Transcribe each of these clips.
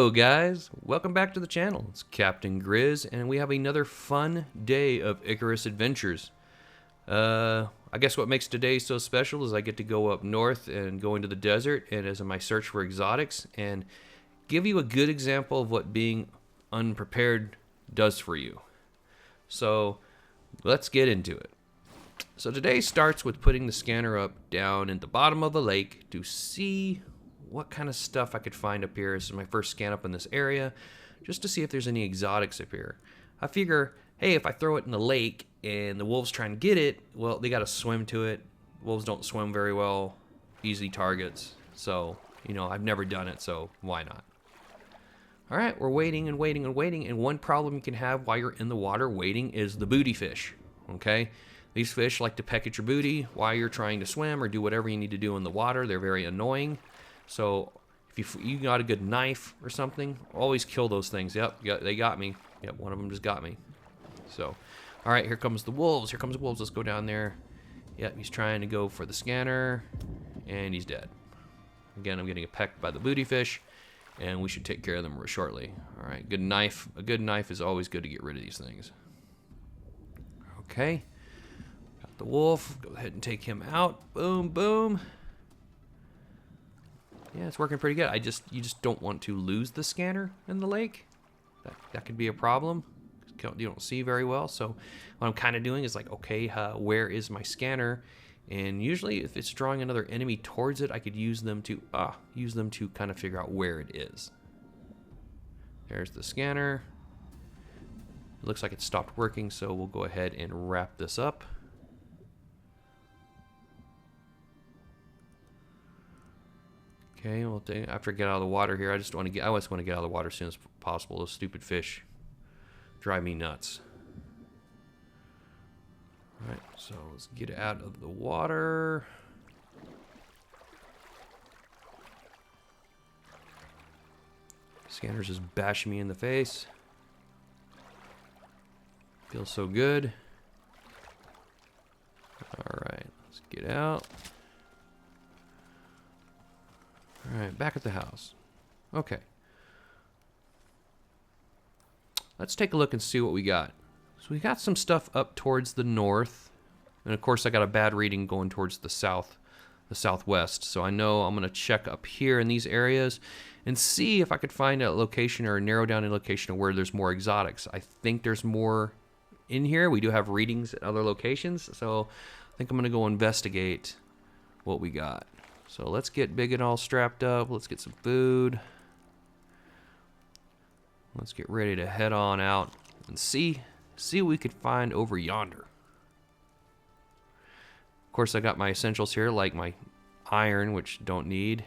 Hello guys, welcome back to the channel. It's Captain Grizz and we have another fun day of Icarus adventures. I guess what makes today so special is I get to go up north and go into the desert and as in my search for exotics and give you a good example of what being unprepared does for you. So let's get into it. So today starts with putting the scanner up down in the bottom of a lake to see what kind of stuff I could find up here. This is my first scan up in this area, just to see if there's any exotics up here. I figure, hey, if I throw it in the lake and the wolves try and get it, well, they got to swim to it. Wolves don't swim very well, easy targets. So, you know, I've never done it, so why not? All right, we're waiting and waiting and waiting, and one problem you can have while you're in the water waiting is the booty fish, okay? These fish like to peck at your booty while you're trying to swim or do whatever you need to do in the water. They're very annoying. So if you got a good knife or something, always kill those things. Yep, they got me. Yep, one of them just got me. So, all right, here comes the wolves. Here comes the wolves. Let's go down there. Yep, he's trying to go for the scanner, and he's dead. Again, I'm getting pecked by the booty fish, and we should take care of them shortly. All right, good knife. A good knife is always good to get rid of these things. Okay, got the wolf. Go ahead and take him out. Boom, boom. Yeah, it's working pretty good. You just don't want to lose the scanner in the lake. That could be a problem. You don't see very well. So what I'm kind of doing is like, okay, where is my scanner? And usually, if it's drawing another enemy towards it, I could use them to kind of figure out where it is. There's the scanner. It looks like it stopped working, so we'll go ahead and wrap this up. Okay, well, after I get out of the water here, I just want to get out of the water as soon as possible. Those stupid fish drive me nuts. All right, so let's get out of the water. Scanner's just bashing me in the face. Feels so good. All right, let's get out. All right, back at the house. Okay. Let's take a look and see what we got. So we got some stuff up towards the north. And of course I got a bad reading going towards the southwest. So I know I'm gonna check up here in these areas and see if I could find a location or narrow down a location where there's more exotics. I think there's more in here. We do have readings at other locations. So I think I'm gonna go investigate what we got. So let's get big and all strapped up. Let's get some food. Let's get ready to head on out and see what we could find over yonder. Of course, I got my essentials here, like my iron, which don't need.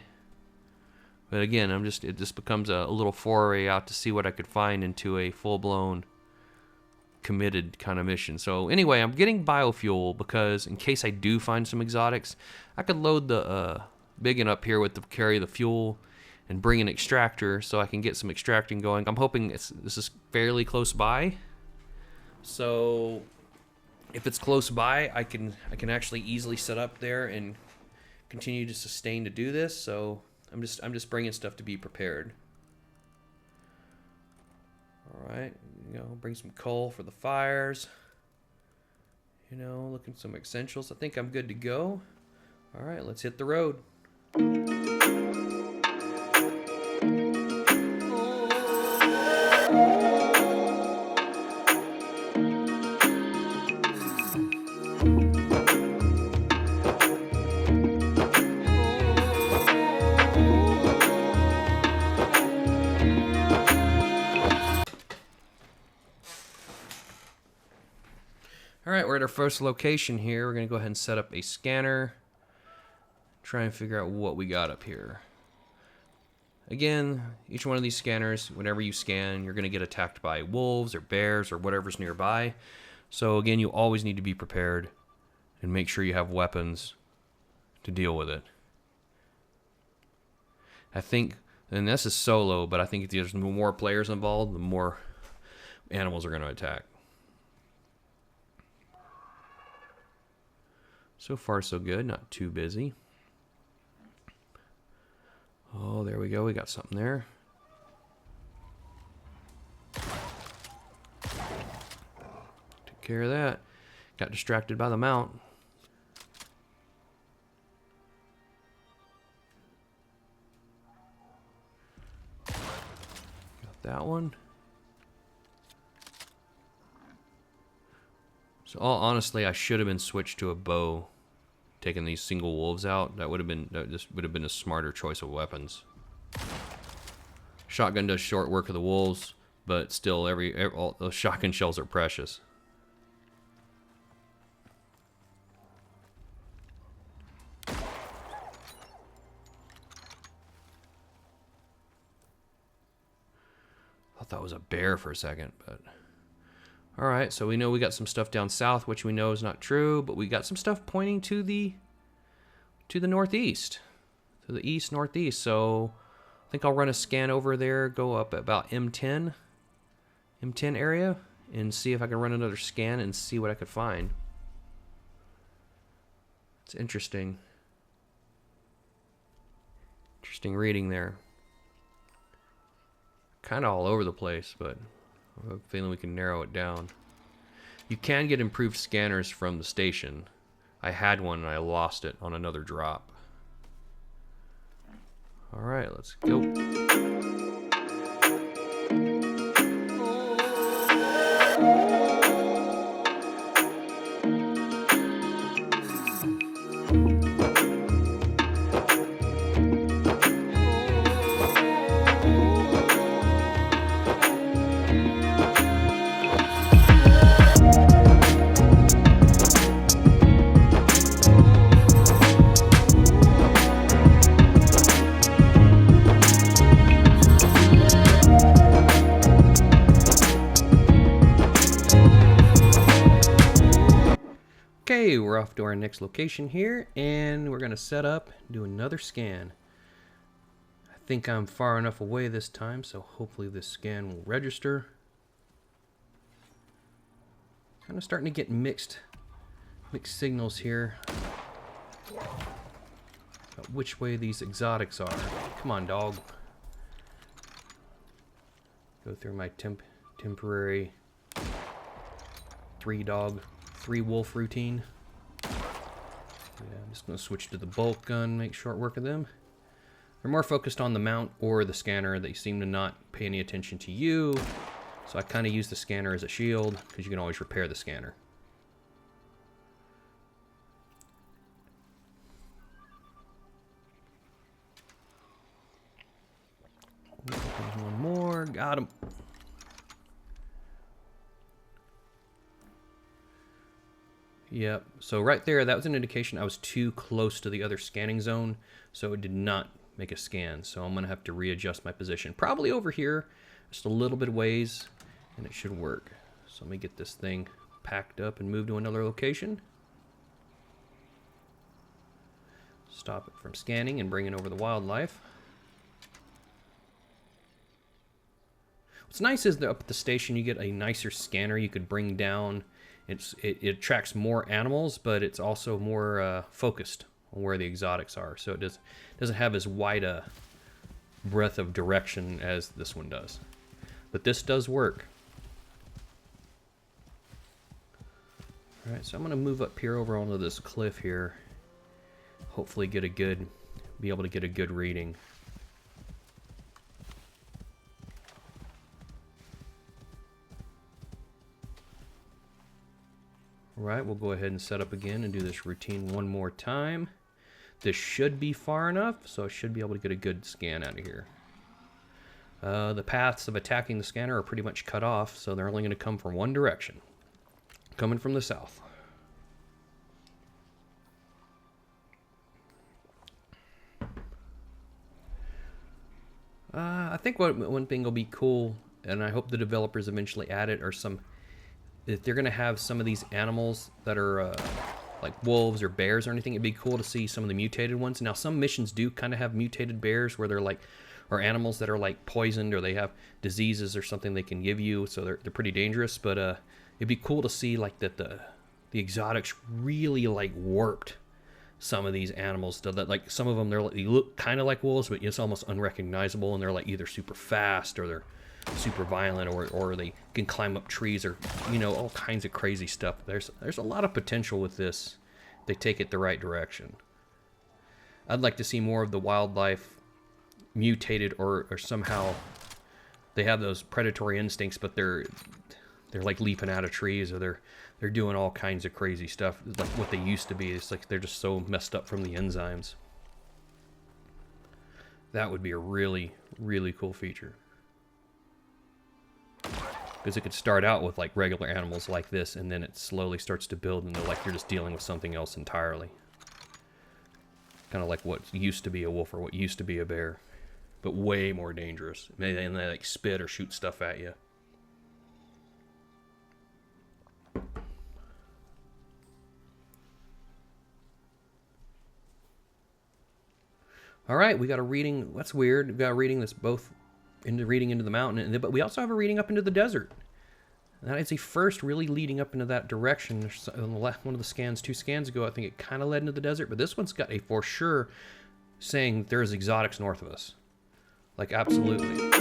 But again, it just becomes a little foray out to see what I could find into a full-blown committed kind of mission. So anyway, I'm getting biofuel because in case I do find some exotics, I could load the big one up here with carry the fuel and bring an extractor so I can get some extracting going. I'm hoping this is fairly close by. So if it's close by, I can actually easily set up there and continue to sustain to do this. So I'm just bringing stuff to be prepared. All right, you know, bring some coal for the fires. You know, looking some essentials. I think I'm good to go. All right, let's hit the road. All right, we're at our first location here. We're gonna go ahead and set up a scanner. Try and figure out what we got up here. Again, each one of these scanners, whenever you scan, you're gonna get attacked by wolves or bears or whatever's nearby. So again, you always need to be prepared and make sure you have weapons to deal with it. I think, and this is solo, but I think if there's more players involved, the more animals are gonna attack. So far, so good. Not too busy. Oh, there we go. We got something there. Took care of that. Got distracted by the mount. Got that one. So, all honestly, I should have been switched to a bow, taking these single wolves out. That would have been a smarter choice of weapons. Shotgun does short work of the wolves, but still, all those shotgun shells are precious. Thought that was a bear for a second, but all right. So we know we got some stuff down south, which we know is not true, but we got some stuff pointing to the northeast, to the east northeast. So I think I'll run a scan over there, go up about M10 area, and see if I can run another scan and see what I could find. It's interesting. Interesting reading there. Kind of all over the place, but I have a feeling we can narrow it down. You can get improved scanners from the station. I had one and I lost it on another drop. All right, let's go. Okay, we're off to our next location here, and we're gonna set up, do another scan. I think I'm far enough away this time, so hopefully this scan will register. Kind of starting to get mixed signals here about which way these exotics are. Come on, dog. Go through my temporary three wolf routine. Yeah, I'm just going to switch to the bolt gun, make short work of them. They're more focused on the mount or the scanner. They seem to not pay any attention to you. So I kind of use the scanner as a shield, because you can always repair the scanner. There's one more. Got him. Yep, so right there, that was an indication I was too close to the other scanning zone, so it did not make a scan. So I'm going to have to readjust my position. Probably over here, just a little bit ways, and it should work. So let me get this thing packed up and move to another location. Stop it from scanning and bringing over the wildlife. What's nice is that up at the station, you get a nicer scanner you could bring down. It attracts more animals, but it's also more focused on where the exotics are. So it doesn't have as wide a breadth of direction as this one does. But this does work. All right, so I'm going to move up here over onto this cliff here. Hopefully be able to get a good reading. Alright, we'll go ahead and set up again and do this routine one more time. This should be far enough, so I should be able to get a good scan out of here. The paths of attacking the scanner are pretty much cut off, so they're only going to come from one direction. Coming from the south. I think one thing will be cool, and I hope the developers eventually add it, are if they're going to have some of these animals that are like wolves or bears or anything, it'd be cool to see some of the mutated ones. Now, some missions do kind of have mutated bears where they're like, or animals that are like poisoned, or they have diseases or something they can give you, so they're pretty dangerous. But it'd be cool to see like that the exotics really like warped some of these animals. So that like some of them, they look kind of like wolves, but it's almost unrecognizable, and they're like either super fast or super violent, or they can climb up trees, or you know, all kinds of crazy stuff. There's a lot of potential with this. They take it the right direction. I'd like to see more of the wildlife mutated, or somehow they have those predatory instincts, but they're like leaping out of trees, or they're doing all kinds of crazy stuff like what they used to be. It's like they're just so messed up from the enzymes. That would be a really, really cool feature. Because it could start out with like regular animals like this, and then it slowly starts to build, and they're like you're just dealing with something else entirely. Kind of like what used to be a wolf or what used to be a bear, but way more dangerous. And they like spit or shoot stuff at you. All right, we got a reading. That's weird. We got a reading that's both reading into the mountain, but we also have a reading up into the desert. That is a first really leading up into that direction. On the left, one of the scans, 2 scans ago, I think it kind of led into the desert, but this one's got a for sure saying there's exotics north of us. Like, absolutely.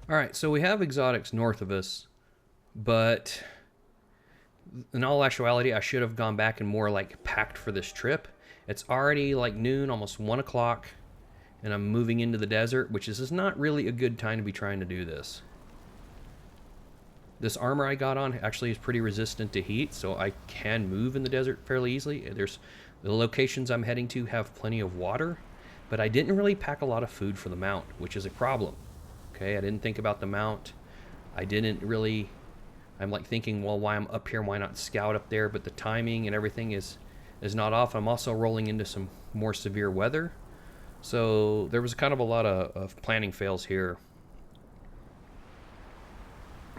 Alright, so we have exotics north of us, but in all actuality, I should have gone back and more like packed for this trip. It's already like noon, almost 1 o'clock, and I'm moving into the desert, which is not really a good time to be trying to do this. This armor I got on actually is pretty resistant to heat, so I can move in the desert fairly easily. The locations I'm heading to have plenty of water, but I didn't really pack a lot of food for the mount, which is a problem. Okay, I didn't think about the mount. I'm like thinking, well, why I'm up here, why not scout up there? But the timing and everything is not off. I'm also rolling into some more severe weather. So there was kind of a lot of planning fails here.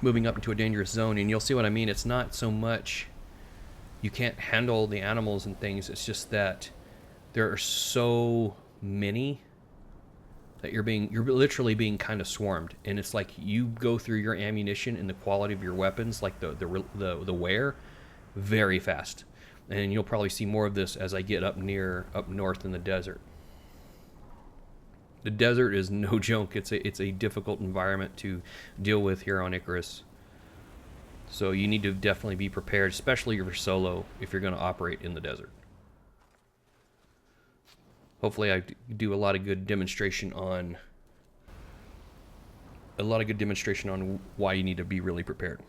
Moving up into a dangerous zone, and you'll see what I mean. It's not so much you can't handle the animals and things. It's just that there are so many that you're literally being kind of swarmed, and it's like you go through your ammunition and the quality of your weapons, like the wear, very fast. And you'll probably see more of this as I get up north in the desert. The desert is no joke. It's a difficult environment to deal with here on Icarus. So you need to definitely be prepared, especially if you're solo, if you're going to operate in the desert. Hopefully I do a lot of good demonstration on why you need to be really prepared.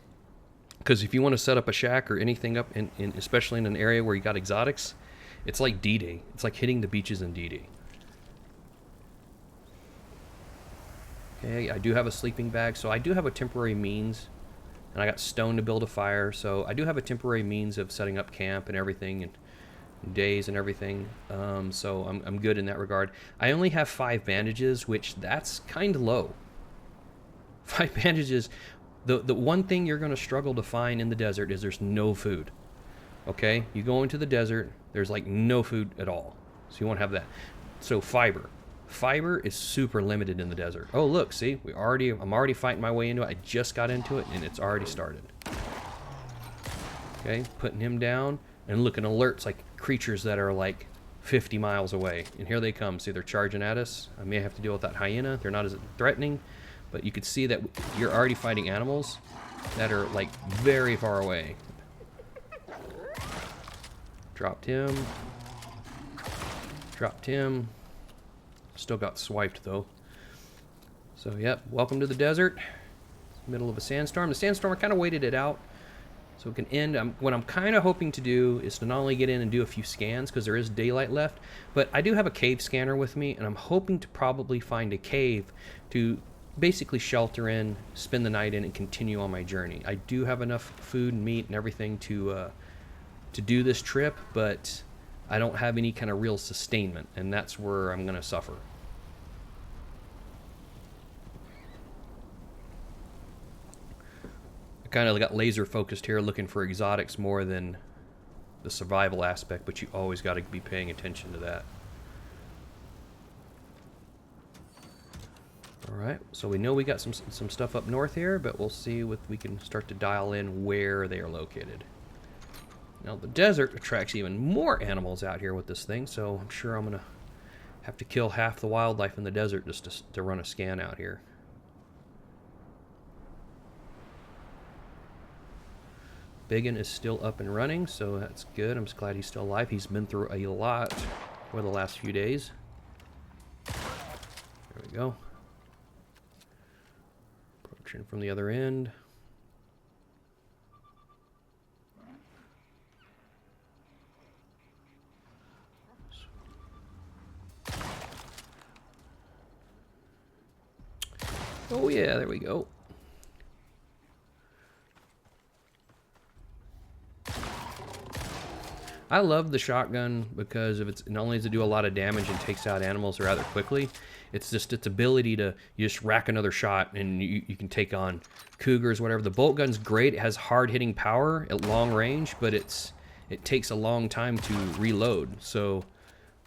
Because if you want to set up a shack or anything up, especially in an area where you got exotics, it's like D-Day. It's like hitting the beaches in D-Day. Okay, I do have a sleeping bag, so I do have a temporary means, and I got stone to build a fire, so I do have a temporary means of setting up camp and everything, and days and everything, so I'm good in that regard. I only have 5 bandages, which that's kind of low. 5 bandages. The one thing you're going to struggle to find in the desert is there's no food. Okay, you go into the desert, there's like no food at all, so you won't have that. So fiber is super limited in the desert. Oh look, see, I'm already fighting my way into it. I just got into it and it's already started. Okay, putting him down. And look, an alert's like creatures that are like 50 miles away. And here they come. See, they're charging at us. I may have to deal with that hyena. They're not as threatening. But you can see that you're already fighting animals that are like very far away. Dropped him. Dropped him. Still got swiped though. So, yep. Welcome to the desert. Middle of a sandstorm. The sandstorm, I kind of waited it out. So it can end. What I'm kind of hoping to do is to not only get in and do a few scans, because there is daylight left, but I do have a cave scanner with me, and I'm hoping to probably find a cave to basically shelter in, spend the night in, and continue on my journey. I do have enough food and meat and everything to do this trip, but I don't have any kind of real sustainment, and that's where I'm going to suffer. Kind of got laser focused here, looking for exotics more than the survival aspect, but you always got to be paying attention to that. Alright, so we know we got some stuff up north here, but we'll see if we can start to dial in where they are located. Now the desert attracts even more animals out here with this thing, so I'm sure I'm going to have to kill half the wildlife in the desert just to run a scan out here. Biggin is still up and running, so that's good. I'm just glad he's still alive. He's been through a lot for the last few days. There we go. Approaching from the other end. Oh yeah, there we go. I love the shotgun because of its, not only does it do a lot of damage and takes out animals rather quickly, it's just its ability to, you just rack another shot and you can take on cougars, whatever. The bolt gun's great. It has hard hitting power at long range, but it takes a long time to reload. So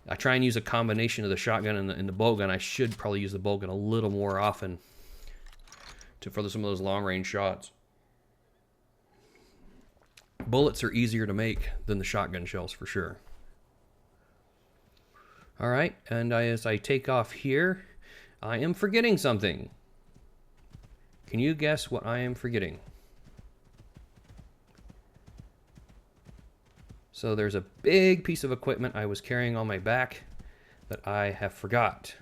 I try and use a combination of the shotgun and the bolt gun. I should probably use the bolt gun a little more often for some of those long range shots. Bullets are easier to make than the shotgun shells for sure. All right, and as I take off here, I am forgetting something. Can you guess what I am forgetting? So there's a big piece of equipment I was carrying on my back that I have forgot.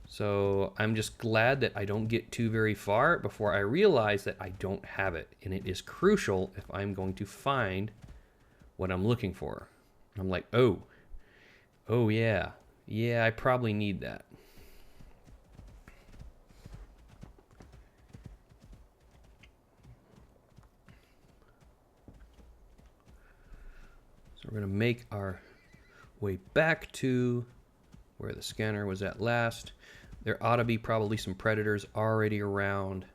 So I'm just glad that I don't get too very far before I realize that I don't have it. And it is crucial if I'm going to find what I'm looking for. I'm like, oh yeah, I probably need that. So we're going to make our way back to where the scanner was at last. There ought to be probably some predators already around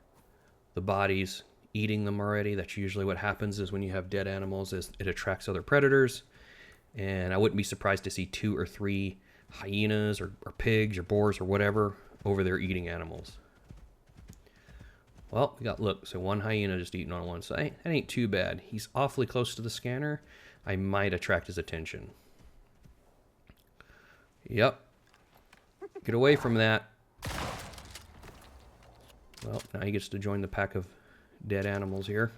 the bodies, eating them already. That's usually what happens is when you have dead animals, is it attracts other predators. And I wouldn't be surprised to see 2 or 3 hyenas or pigs or boars or whatever over there eating animals. Well, we got, look, so one hyena just eating on one side. That ain't too bad. He's awfully close to the scanner. I might attract his attention. Yep. Get away from that. Well, now he gets to join the pack of dead animals here.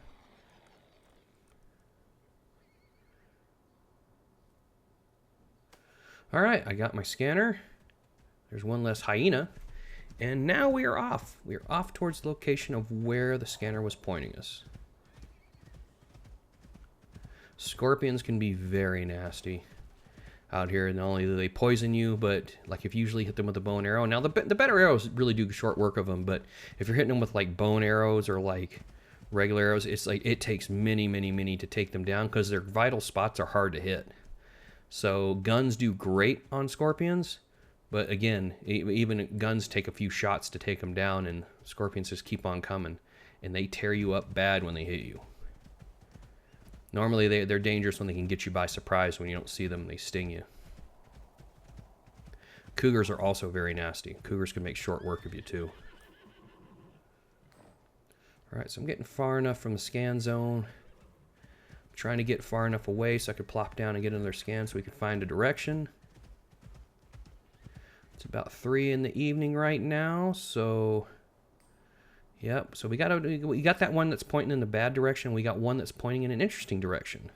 All right, I got my scanner. There's one less hyena. And now we are off. We are off towards the location of where the scanner was pointing us. Scorpions can be very nasty out here. Not only do they poison you, but like if you usually hit them with a bow and arrow. Now the better arrows really do short work of them, but if you're hitting them with like bone arrows or like regular arrows, it's like it takes many to take them down because their vital spots are hard to hit. So guns do great on scorpions, but again, even guns take a few shots to take them down, and scorpions just keep on coming, and they tear you up bad when they hit you. Normally, they're dangerous when they can get you by surprise when you don't see them. They sting you. Cougars are also very nasty. Cougars can make short work of you, too. All right, so I'm getting far enough from the scan zone. I'm trying to get far enough away so I could plop down and get another scan so we could find a direction. It's about 3 in the evening right now, so... Yep, so we got that one that's pointing in the bad direction. We got one that's pointing in an interesting direction.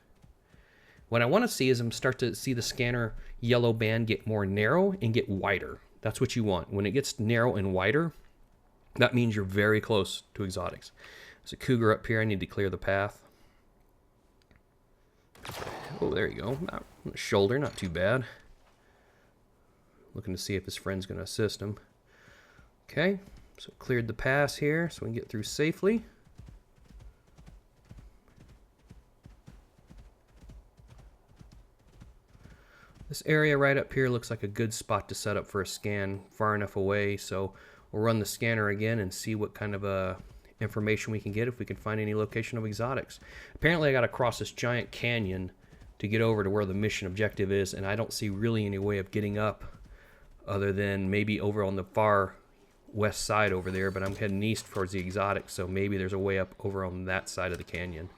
What I want to see is start to see the scanner yellow band get more narrow and get wider. That's what you want. When it gets narrow and wider, that means you're very close to exotics. There's a cougar up here. I need to clear the path. Oh, there you go. Shoulder, not too bad. Looking to see if his friend's going to assist him. Okay. So cleared the pass here so we can get through safely. This area right up here looks like a good spot to set up for a scan, far enough away, so we'll run the scanner again and see what kind of information we can get, if we can find any location of exotics. Apparently I got to cross this giant canyon to get over to where the mission objective is, and I don't see really any way of getting up other than maybe over on the far west side over there, but I'm heading east towards the exotic, so maybe there's a way up over on that side of the canyon.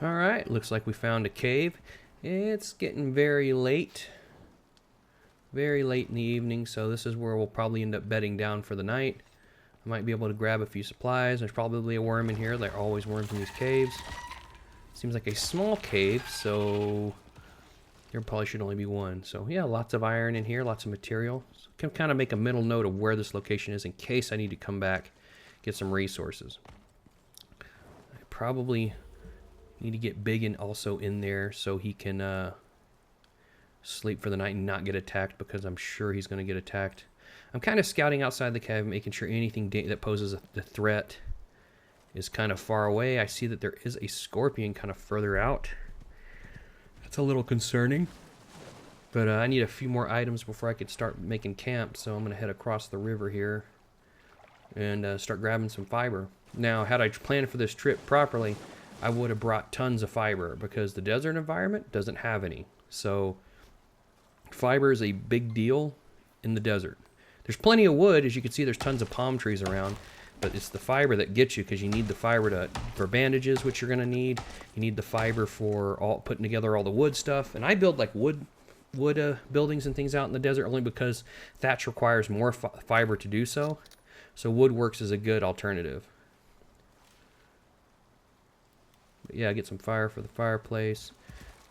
Alright, looks like we found a cave. It's getting very late. Very late in the evening, so this is where we'll probably end up bedding down for the night. I might be able to grab a few supplies. There's probably a worm in here. There are always worms in these caves. Seems like a small cave, so There probably should only be one. So yeah, lots of iron in here, lots of material. So can kind of make a mental note of where this location is in case I need to come back, get some resources. I probably need to get Biggin also in there so he can sleep for the night and not get attacked, because I'm sure he's going to get attacked. I'm kind of scouting outside the cave, making sure anything that poses a threat is kind of far away. I see that there is a scorpion kind of further out. That's a little concerning. But I need a few more items before I could start making camp, so I'm going to head across the river here and start grabbing some fiber. Now, had I planned for this trip properly, I would have brought tons of fiber, because the desert environment doesn't have any. So fiber is a big deal in the desert. There's plenty of wood. As you can see, there's tons of palm trees around, but it's the fiber that gets you, because you need the fiber for bandages, which you're going to need. You need the fiber for putting together all the wood stuff. And I build like wood buildings and things out in the desert only because thatch requires more fiber to do so. So wood works as a good alternative. But yeah, get some fire for the fireplace,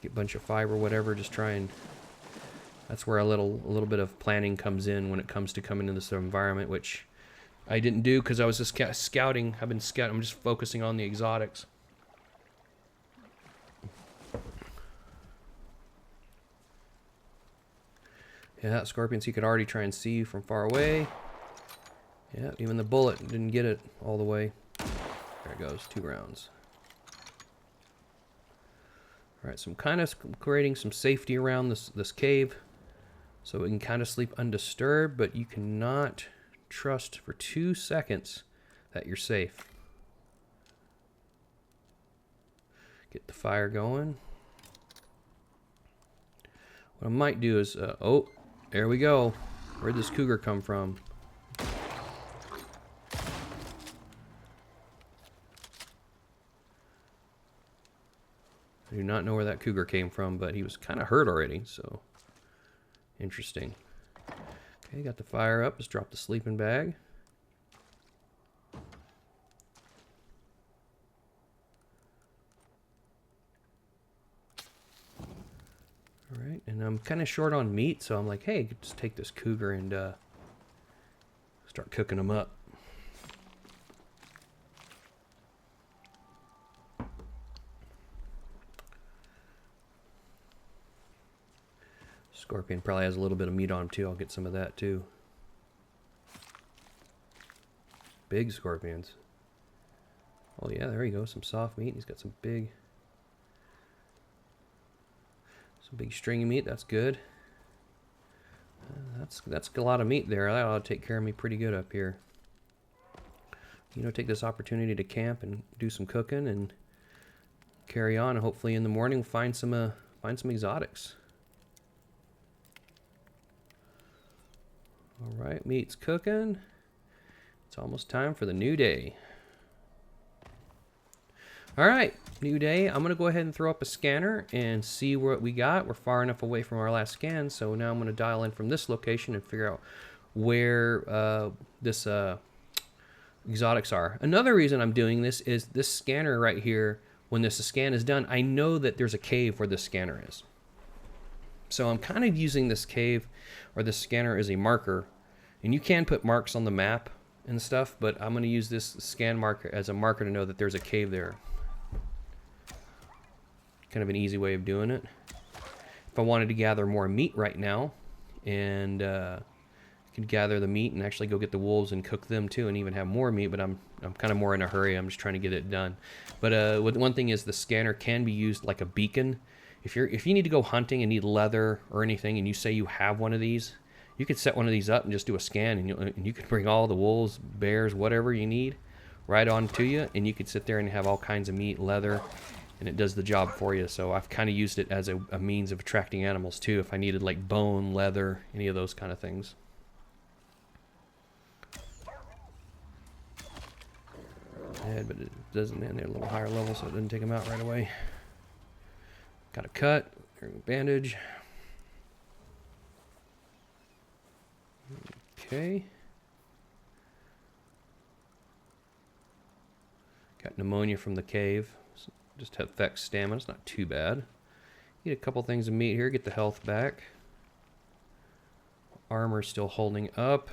get a bunch of fiber, whatever. Just try and that's where a little bit of planning comes in when it comes to coming into this environment, which I didn't do because I was just scouting. I've been scouting. I'm just focusing on the exotics. Yeah, that scorpion, so you could already try and see from far away. Yeah, even the bullet didn't get it all the way. There it goes, 2 rounds. All right, so I'm kind of creating some safety around this cave, so we can kind of sleep undisturbed, but you cannot trust for 2 seconds that you're safe. Get the fire going. What I might do is, oh, there we go. Where'd this cougar come from? I do not know where that cougar came from, but he was kind of hurt already, so interesting. Okay, got the fire up. Let's drop the sleeping bag. Alright, and I'm kind of short on meat, so I'm like, hey, just take this cougar and start cooking them up. Scorpion probably has a little bit of meat on him too. I'll get some of that too. Big scorpions. Oh yeah, there you go. Some soft meat. He's got some big stringy meat. That's good. That's a lot of meat there. That ought to take care of me pretty good up here. You know, take this opportunity to camp and do some cooking and carry on. And hopefully in the morning we'll find some exotics. All right, meat's cooking. It's almost time for the new day. All right, new day. I'm going to go ahead and throw up a scanner and see what we got. We're far enough away from our last scan, so now I'm going to dial in from this location and figure out where this exotics are. Another reason I'm doing this is this scanner right here. When this scan is done, I know that there's a cave where this scanner is. So I'm kind of using this cave or this scanner as a marker. And you can put marks on the map and stuff, but I'm going to use this scan marker as a marker to know that there's a cave there. Kind of an easy way of doing it. If I wanted to gather more meat right now, and I could gather the meat and actually go get the wolves and cook them too, and even have more meat, but I'm kind of more in a hurry. I'm just trying to get it done. But one thing is the scanner can be used like a beacon. If you need to go hunting and need leather or anything, and you say you have one of these, you could set one of these up and just do a scan, and you could bring all the wolves, bears, whatever you need right on to you, and you could sit there and have all kinds of meat, leather, and it does the job for you. So I've kind of used it as a means of attracting animals too, if I needed like bone, leather, any of those kind of things. Yeah, but it doesn't, and they're a little higher level, so it doesn't take them out right away. Got a cut, bandage. Okay. Got pneumonia from the cave. So just affects stamina. It's not too bad. Eat a couple things of meat here, get the health back. Armor's still holding up.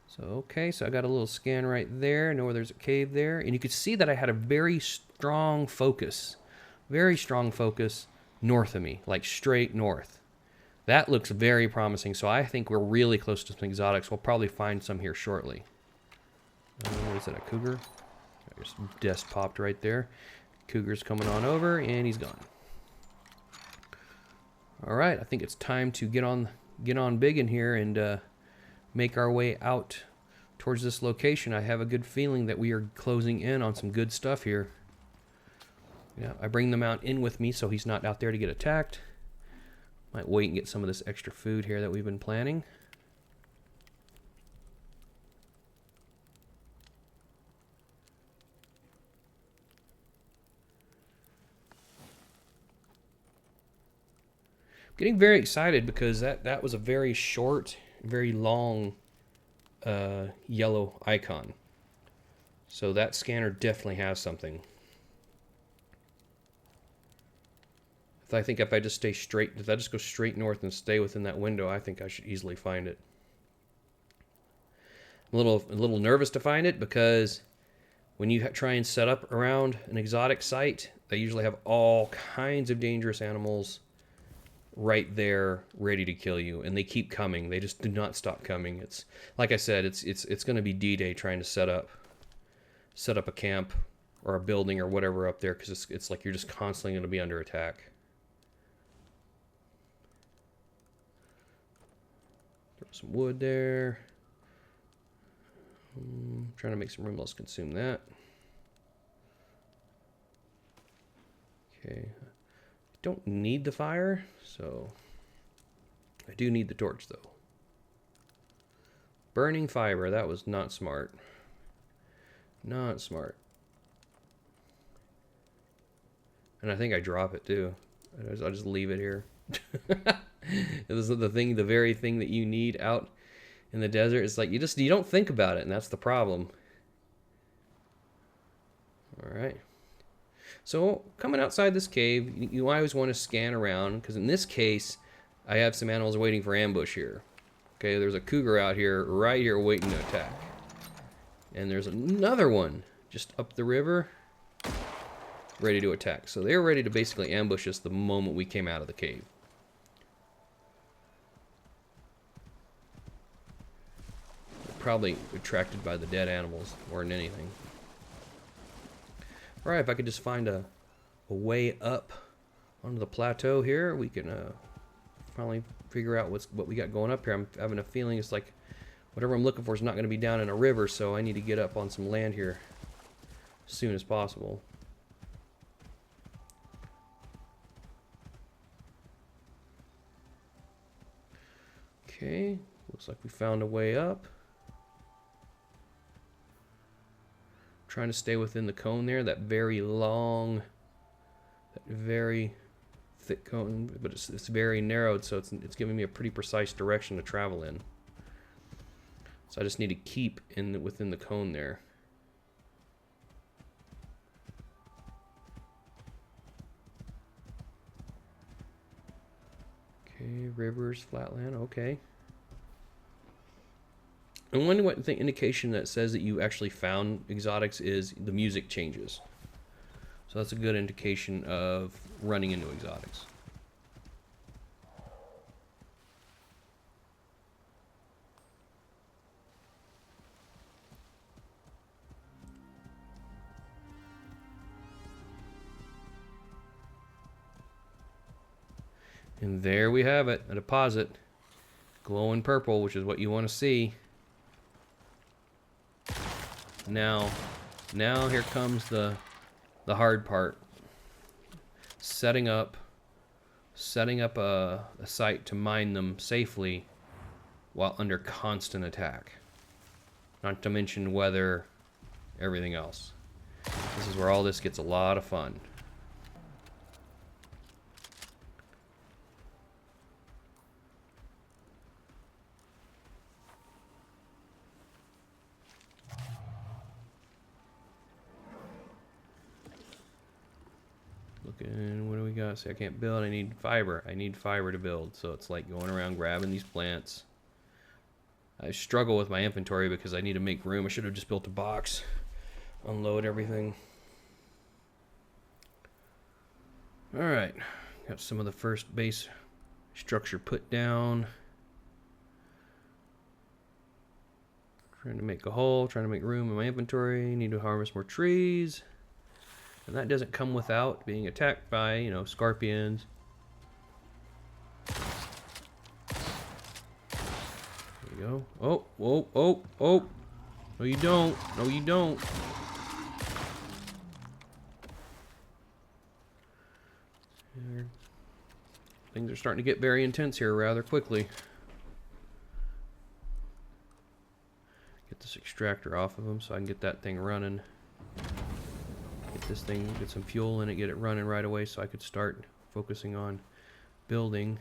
So, okay, so I got a little scan right there. I know where there's a cave there. And you could see that I had a very strong focus north of me, like straight north. That looks very promising, so I think we're really close to some exotics. We'll probably find some here shortly. What is that, a cougar? There's just popped right there. Cougar's coming on over, and he's gone. All right, I think it's time to get on big in here and make our way out towards this location. I have a good feeling that we are closing in on some good stuff here. Yeah, I bring the mount in with me so he's not out there to get attacked. Might wait and get some of this extra food here that we've been planning. Getting very excited because that was a very short, very long yellow icon. So that scanner definitely has something. I think if I just go straight north and stay within that window, I think I should easily find it. I'm a little nervous to find it because when you try and set up around an exotic site, they usually have all kinds of dangerous animals right there ready to kill you, and they keep coming. They just do not stop coming. It's like I said, it's going to be D-Day trying to set up a camp or a building or whatever up there, because it's like you're just constantly going to be under attack. Throw some wood there. Trying to make some room. Let's consume that. Okay. Don't need the fire, so I do need the torch though. Burning fiber, that was not smart. Not smart. And I think I drop it too. I'll just leave it here. This is the very thing that you need out in the desert. It's like you don't think about it, and that's the problem. All right. So coming outside this cave, you always want to scan around, because in this case, I have some animals waiting for ambush here. Okay, there's a cougar out here, right here, waiting to attack. And there's another one just up the river, ready to attack. So they're ready to basically ambush us the moment we came out of the cave. They're probably attracted by the dead animals more than anything. Alright, if I could just find a way up onto the plateau here, we can finally figure out what we got going up here. I'm having a feeling it's like whatever I'm looking for is not going to be down in a river, so I need to get up on some land here as soon as possible. Okay, looks like we found a way up. Trying to stay within the cone there, that very long, that very thick cone, but it's very narrowed, so it's giving me a pretty precise direction to travel in. So I just need to keep within the cone there. Okay, rivers, flatland, okay. And one indication that says that you actually found exotics is the music changes. So that's a good indication of running into exotics. And there we have it, a deposit. Glowing purple, which is what you want to see. Now here comes the hard part. Setting up a site to mine them safely while under constant attack. Not to mention weather, everything else. This is where all this gets a lot of fun. Looking, what do we got? See, I can't build. I need fiber. I need fiber to build. So it's like going around grabbing these plants. I struggle with my inventory because I need to make room. I should have just built a box. Unload everything. Alright. Got some of the first base structure put down. Trying to make a hole. Trying to make room in my inventory. Need to harvest more trees. And that doesn't come without being attacked by, you know, scorpions. There you go. Oh, oh, oh, oh. No, you don't. No, you don't. Things are starting to get very intense here rather quickly. Get this extractor off of them so I can get that thing running. Get this thing, get some fuel in it, get it running right away so I could start focusing on building.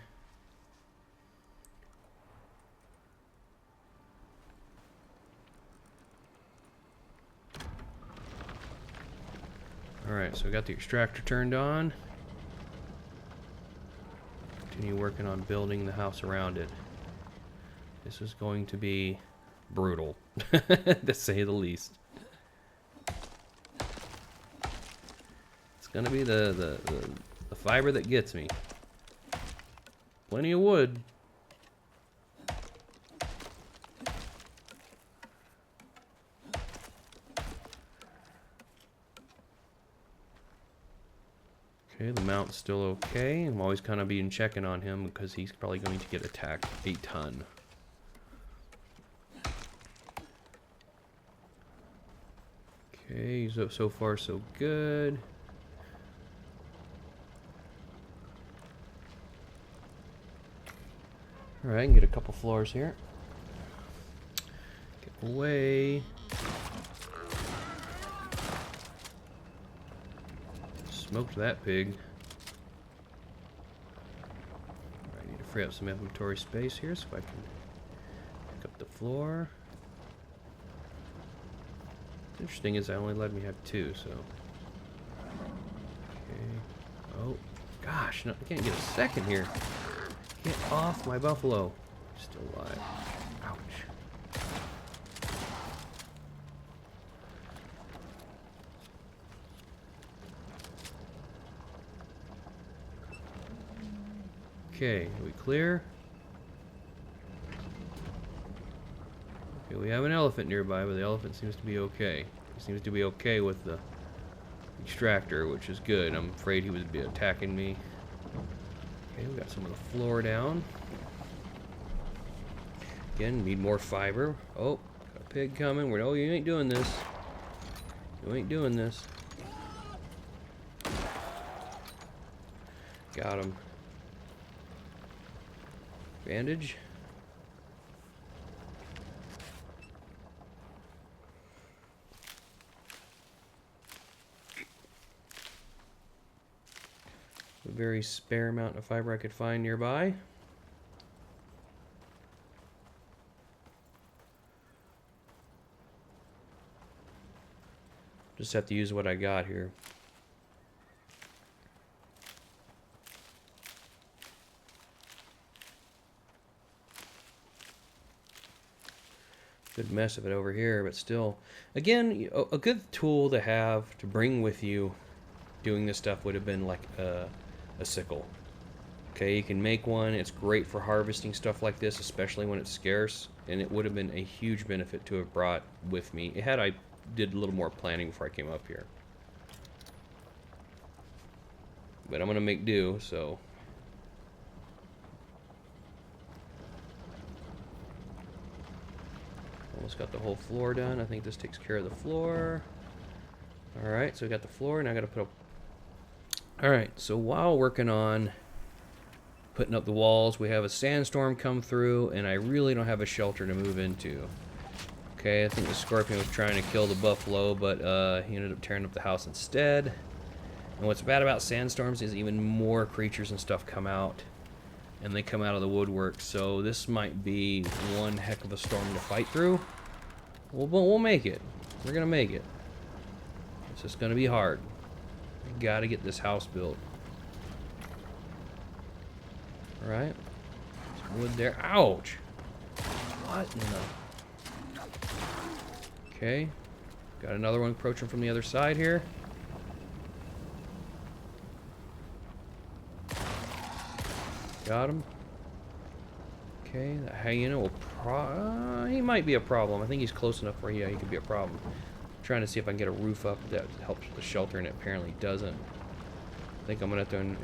Alright, so I got the extractor turned on. Continue working on building the house around it. This is going to be brutal, to say the least. It's gonna be the fiber that gets me. Plenty of wood. Okay, the mount's still okay. I'm always kind of being checking on him because he's probably going to get attacked a ton. Okay, so far so good. Alright, I can get a couple floors here. Get away. Smoked that pig. I need to free up some inventory space here so I can pick up the floor. What's interesting is I only let me have 2, so. Okay. Oh, gosh, no, I can't get a second here. Get off my buffalo. Still alive. Ouch. Okay, are we clear? Okay, we have an elephant nearby, but the elephant seems to be okay. He seems to be okay with the extractor, which is good. I'm afraid he would be attacking me. Okay, we got some of the floor down. Again, need more fiber. Oh, got a pig coming. Oh, you ain't doing this. You ain't doing this. Got him. Bandage. A very spare amount of fiber I could find nearby. Just have to use what I got here. Good mess of it over here, but still, again, a good tool to have to bring with you doing this stuff would have been like a sickle. Okay, you can make one. It's great for harvesting stuff like this, especially when it's scarce, and it would have been a huge benefit to have brought with me. It had I did a little more planning before I came up here. But I'm gonna make do, so. Almost got the whole floor done. I think this takes care of the floor. Alright, so we got the floor, and I gotta put up. Alright, so while working on putting up the walls, we have a sandstorm come through, and I really don't have a shelter to move into. Okay, I think the scorpion was trying to kill the buffalo, but he ended up tearing up the house instead. And what's bad about sandstorms is even more creatures and stuff come out. And they come out of the woodwork, so this might be one heck of a storm to fight through. We'll make it. We're gonna make it. It's just gonna be hard. I gotta get this house built. Alright. Some wood there. Ouch! What in the... Okay. Got another one approaching from the other side here. Got him. Okay, the hyena will he might be a problem. I think he's close enough where, yeah, he could be a problem. I'm trying to see if I can get a roof up that helps with the shelter, and it apparently doesn't. I think I'm going to have to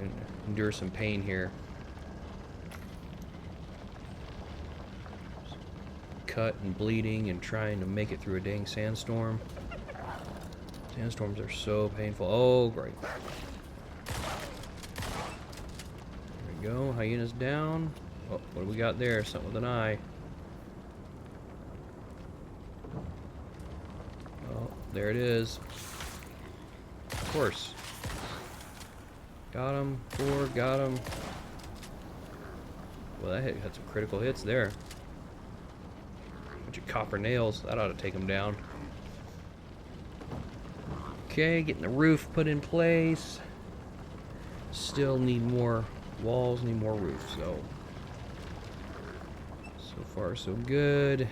endure some pain here. Cut and bleeding and trying to make it through a dang sandstorm. Sandstorms are so painful. Oh, great. There we go. Hyena's down. Oh, what do we got there? Something with an eye. Oh, there it is. Of course. Got him. 4, got him. Well, that had some critical hits there. Bunch of copper nails. That ought to take him down. Okay, getting the roof put in place. Still need more walls, need more roof, so far so good.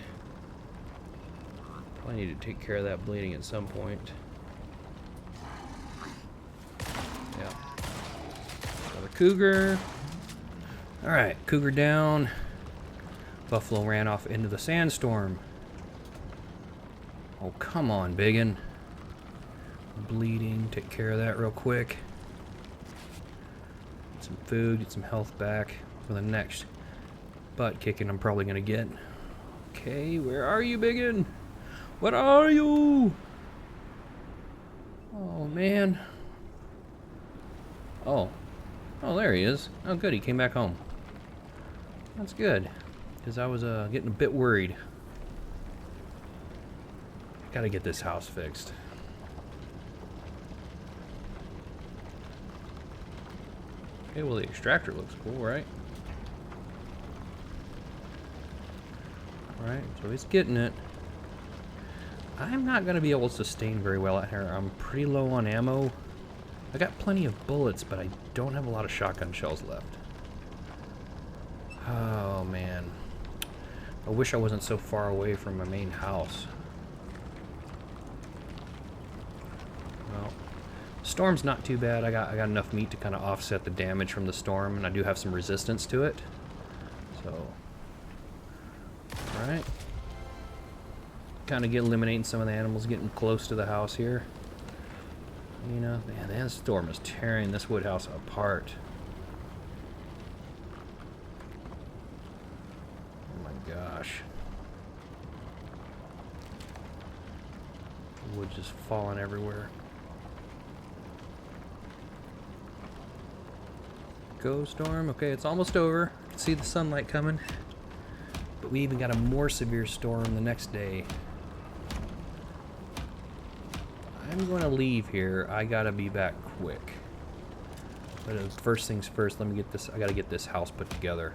I need to take care of that bleeding at some point. Yeah. Another cougar. Alright, cougar down. Buffalo ran off into the sandstorm. Oh, come on, biggin. Bleeding, take care of that real quick. Get some food, get some health back for the next butt kicking I'm probably gonna get. Okay, where are you, biggin? What are you? Oh, man. Oh, there he is. Oh, good, he came back home. That's good, because I was getting a bit worried. Gotta get this house fixed. Okay, well, the extractor looks cool, right? Alright, so he's getting it. I'm not going to be able to sustain very well out here. I'm pretty low on ammo. I got plenty of bullets, but I don't have a lot of shotgun shells left. Oh, man. I wish I wasn't so far away from my main house. Well, storm's not too bad. I got enough meat to kind of offset the damage from the storm, and I do have some resistance to it. So, alright. Kind of eliminating some of the animals getting close to the house here. You know, man, that storm is tearing this wood house apart. Oh my gosh. The wood just falling everywhere. Go storm. Okay, it's almost over. I can see the sunlight coming. But we even got a more severe storm the next day. I'm going to leave here. I gotta be back quick. But first things first, let me get this. I gotta get this house put together.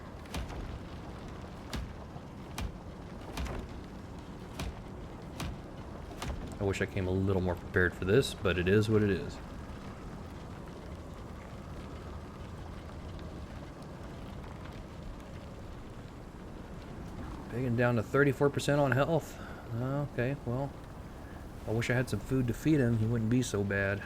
I wish I came a little more prepared for this, but it is what it is. Taking down to 34% on health. Okay, well. I wish I had some food to feed him. He wouldn't be so bad.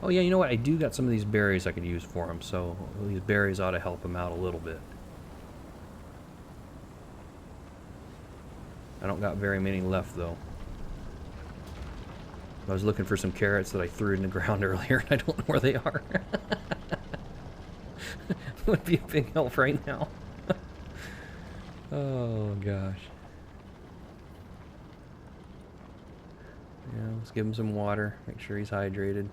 Oh yeah, you know what? I do got some of these berries I could use for him, so these berries ought to help him out a little bit. I don't got very many left, though. I was looking for some carrots that I threw in the ground earlier, and I don't know where they are. Would be a big help right now. Oh, gosh. Yeah, let's give him some water. Make sure he's hydrated.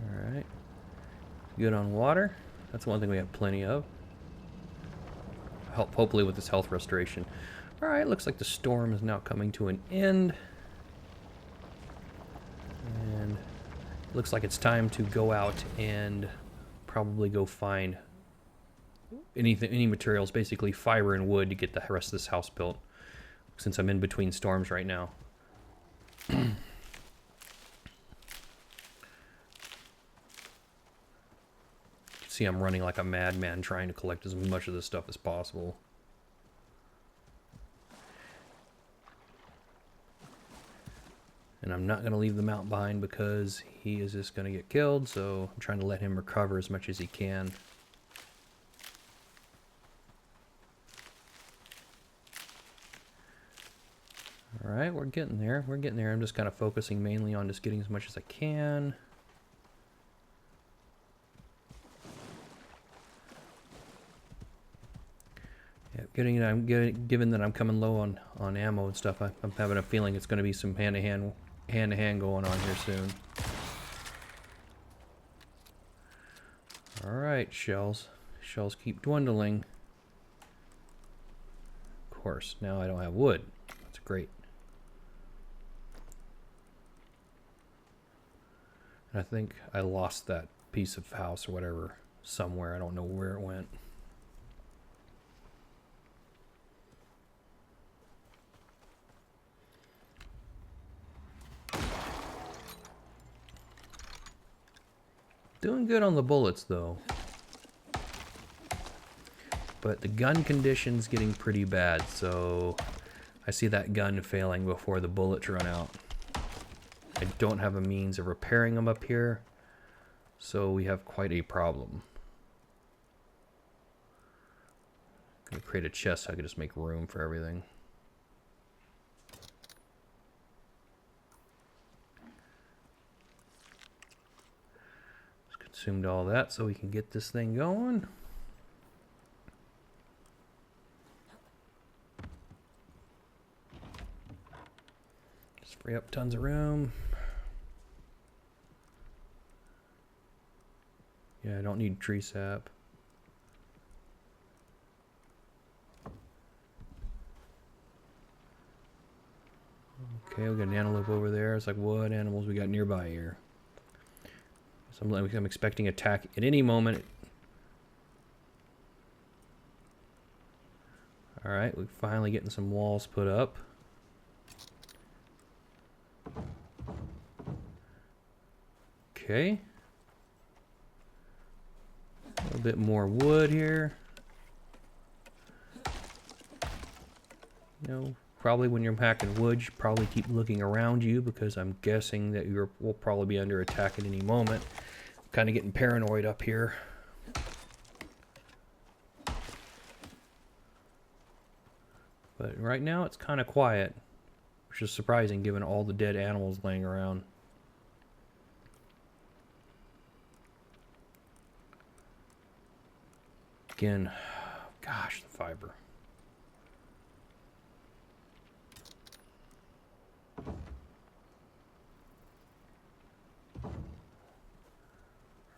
Alright. Good on water. That's one thing we have plenty of. Hopefully with this health restoration. Alright, looks like the storm is now coming to an end. And looks like it's time to go out and probably go find any materials, basically fiber and wood, to get the rest of this house built, since I'm in between storms right now. See, I'm running like a madman trying to collect as much of this stuff as possible. And I'm not going to leave the mount behind because he is just going to get killed, so I'm trying to let him recover as much as he can. Alright, we're getting there. We're getting there. I'm just kind of focusing mainly on just getting as much as I can. Yeah, given that I'm coming low on ammo and stuff, I'm having a feeling it's going to be some hand-to-hand going on here soon. Alright, shells. Shells keep dwindling. Of course, now I don't have wood. That's great. I think I lost that piece of house or whatever somewhere. I don't know where it went. Doing good on the bullets though. But the gun condition's getting pretty bad, so I see that gun failing before the bullets run out. I don't have a means of repairing them up here, so we have quite a problem. I'm gonna create a chest so I can just make room for everything. Just consumed all that so we can get this thing going. Just free up tons of room. Yeah, I don't need tree sap. Okay, we got an antelope over there. It's like, what animals we got nearby here? So I'm expecting attack at any moment. Alright, we're finally getting some walls put up. Okay. A little bit more wood here. You know, probably when you're packing wood, you probably keep looking around you because I'm guessing that we'll probably be under attack at any moment. I'm kind of getting paranoid up here. But right now it's kind of quiet, which is surprising given all the dead animals laying around. Again, gosh, the fiber.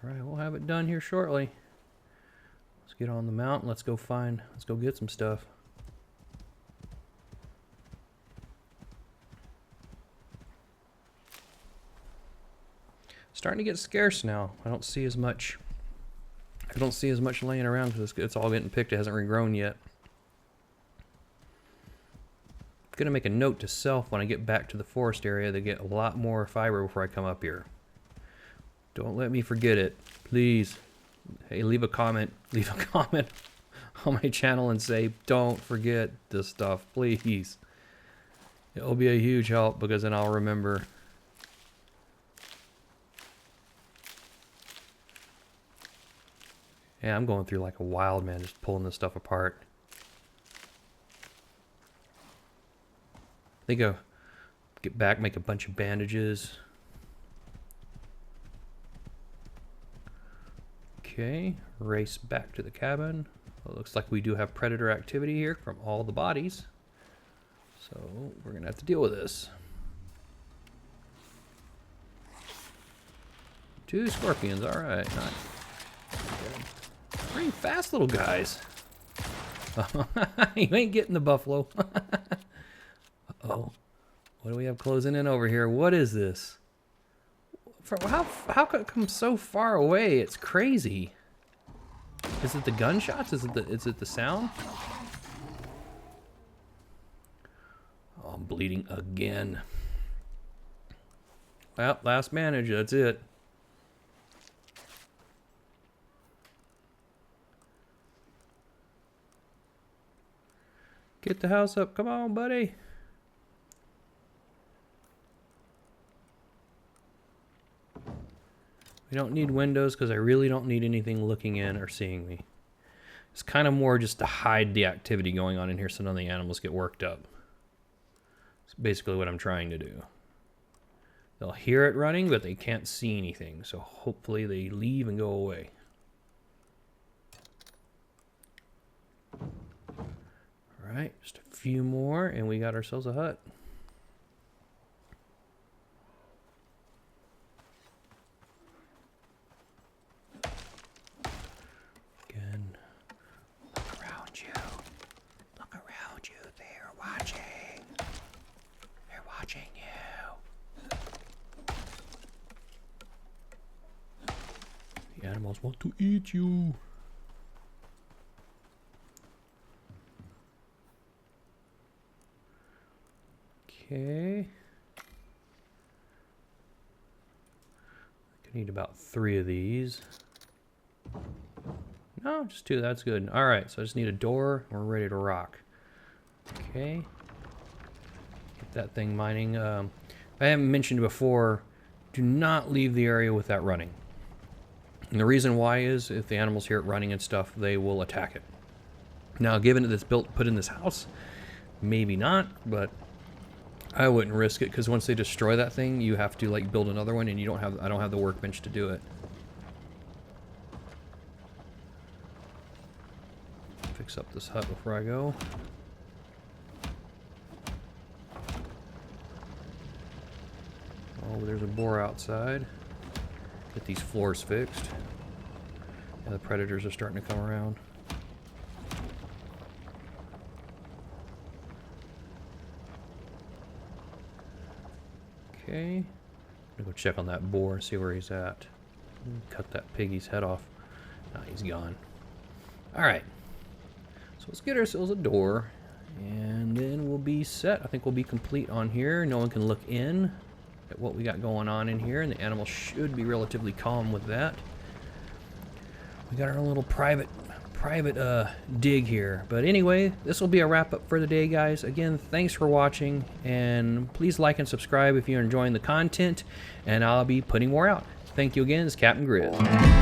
Alright, we'll have it done here shortly. Let's get on the mount. Let's go get some stuff. Starting to get scarce now. I don't see as much laying around because it's all getting picked. It hasn't regrown yet. I'm gonna make a note to self when I get back to the forest area to get a lot more fiber before I come up here. Don't let me forget it, please. Hey, leave a comment on my channel and say, don't forget this stuff, please. It'll be a huge help because then I'll remember. Yeah, I'm going through like a wild man just pulling this stuff apart. I think I'll get back, make a bunch of bandages. Okay, race back to the cabin. Well, it looks like we do have predator activity here from all the bodies. So we're gonna have to deal with this. 2 scorpions, alright, nice. Pretty fast little guys. You ain't getting the buffalo. Uh-oh. What do we have closing in over here? What is this? How could it come so far away? It's crazy. Is it the gunshots? Is it the sound? Oh, I'm bleeding again. Well, last manage, that's it. Get the house up. Come on, buddy. We don't need windows because I really don't need anything looking in or seeing me. It's kind of more just to hide the activity going on in here so none of the animals get worked up. It's basically what I'm trying to do. They'll hear it running, but they can't see anything. So hopefully they leave and go away. All right, just a few more and we got ourselves a hut. Again, look around you. Look around you. They're watching. They're watching you. The animals want to eat you. Okay. I need about 3 of these. No, just 2. That's good. All right, so I just need a door. We're ready to rock. Okay. Get that thing mining. I haven't mentioned before, do not leave the area with that running. And the reason why is if the animals hear it running and stuff, they will attack it. Now, given that it's put in this house, maybe not, but I wouldn't risk it because once they destroy that thing, you have to like build another one, and I don't have the workbench to do it. Fix up this hut before I go. Oh, there's a boar outside. Get these floors fixed. Yeah, the predators are starting to come around. Okay, I'm gonna go check on that boar and see where he's at. Cut that piggy's head off. Nah, he's gone. Alright, so let's get ourselves a door and then we'll be set. I think we'll be complete on here. No one can look in at what we got going on in here, and the animals should be relatively calm with that. We got our own little private dig here. But anyway, this will be a wrap up for the day, guys. Again, thanks for watching, and please like and subscribe if you're enjoying the content, and I'll be putting more out. Thank you again. It's Captain Grizz.